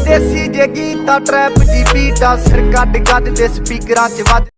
देसी जे गीता ट्रैप दी बीटा सिर कट गद दे स्पीकरां च वज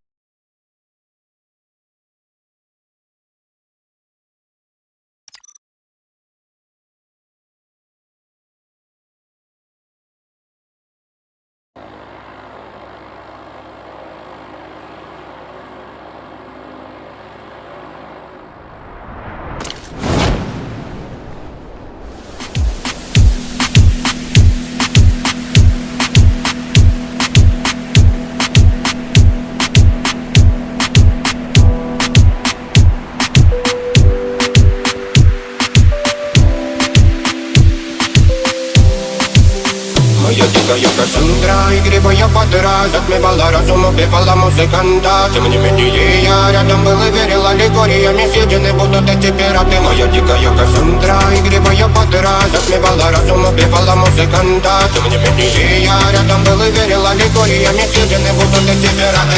Моя дикая Кассандра, игривая подра, затмевала разум, убивала музыканта. Тем не менее я рядом был и верил аллегориями, съедены будут эти пираты. Моя дикая Кассандра, игривая подра, затмевала разум, убивала музыканта. Тем не менее я рядом был и верил аллегориями, съедены будут эти пираты.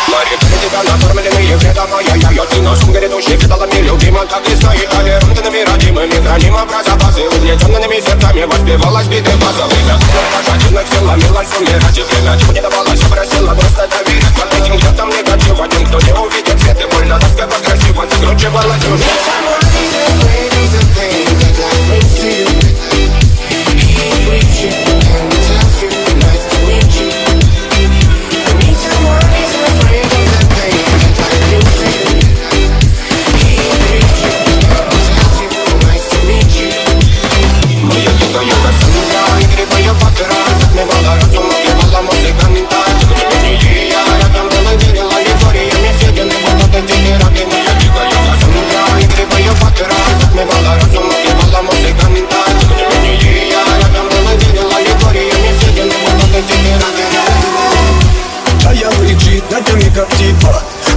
Мари, тебя накормленные вредом, ай-яй-яй, ты носом грядущий педалами любима, так и стоит толерантными, родимыми, хранимо про запасы. Угнетенными сердцами воспевалась биты базовыми. Пожатинных сил ломилась умирать и время чего не давалось, просила просто доверять. Под этим где-то негатив, один, кто не увидит свет и больно, тоска красиво закручивалась уже.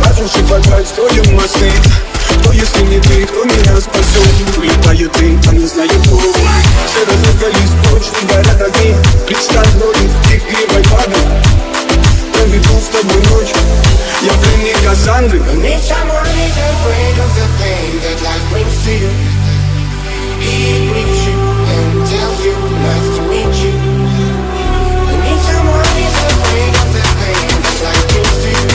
Разрушив опять, строим мосты. Кто, если не ты, кто меня спасет? Улетают им, а не знаю кто. Все разругались, прочь, горят огни. Представь роли, игривой падай. Проведу с тобой ночь. Я пленник Кассандры. Need someone who's afraid of the pain that life brings to you. He greets you and tells you nice to meet you. Need someone who's afraid of the pain that life brings to you.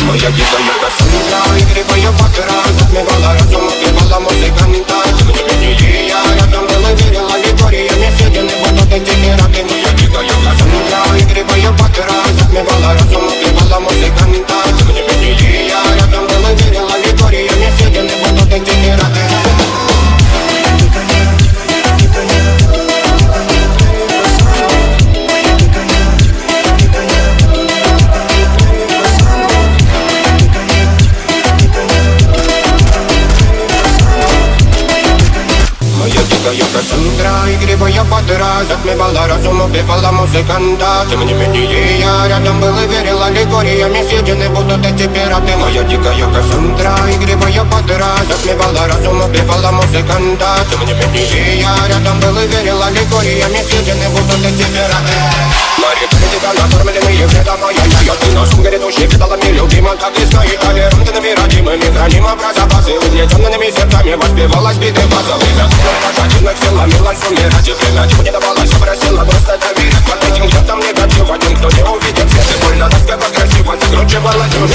Моя дикая Кассандра, игривая подра, затмевала разум, убивала музыканта. Тем не менее я рядом был и верил аллегориями, съедены будут эти пираты. Моя дикая Кассандра, игривая подра, затмевала разум, убивала музыканта. Тем не менее я рядом был и верил аллегориями, съедены будут эти пираты. Кассандра, игривая подра, затмевала разум, убивала музыканта. Тем не менее я рядом был и верил аллегориями, съедены будут эти пираты. Моя дикая Кассандра, игривая подра, затмевала разум, убивала музыканта. Тем не менее я рядом был и верил аллегориями, съедены будут эти пираты. Мари, тебя накормленные вредом, ай-яй-яй, ты носом грядущий педалами любима, так и стоит толерантными, родимыми, хранимо про запасы. Угнетенными сердцами воспевалась биты базовыми. Пожатинных сил ломилась умирать и время чего не давалось, просила просто доверять. Под этим где-то негатив, один, кто не увидит свет и больно, тоска красиво закручивалась уже.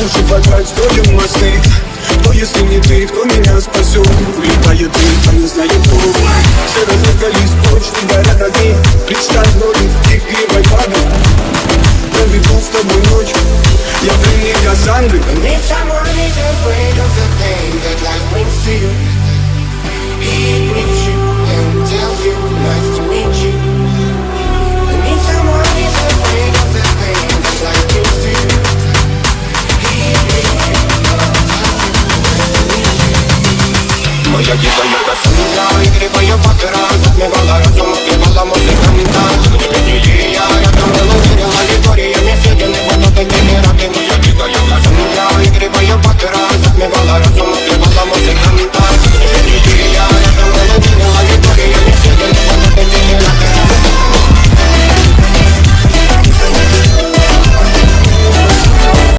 Разрушив опять, строим мосты. Кто, если не ты, кто меня спасет? Улетают им, а не знаю кто. Все разругались, прочь, горят огни. Представь роли, игривой падай. Проведу с тобой ночь. Я пленник Кассандры. Need someone who's afraid of the pain that life brings to you. He greets you and tells you nice to meet you. Моя дикая Кассандра, игривая пантера, затмевала разум, убивала музыканта. Тем не менее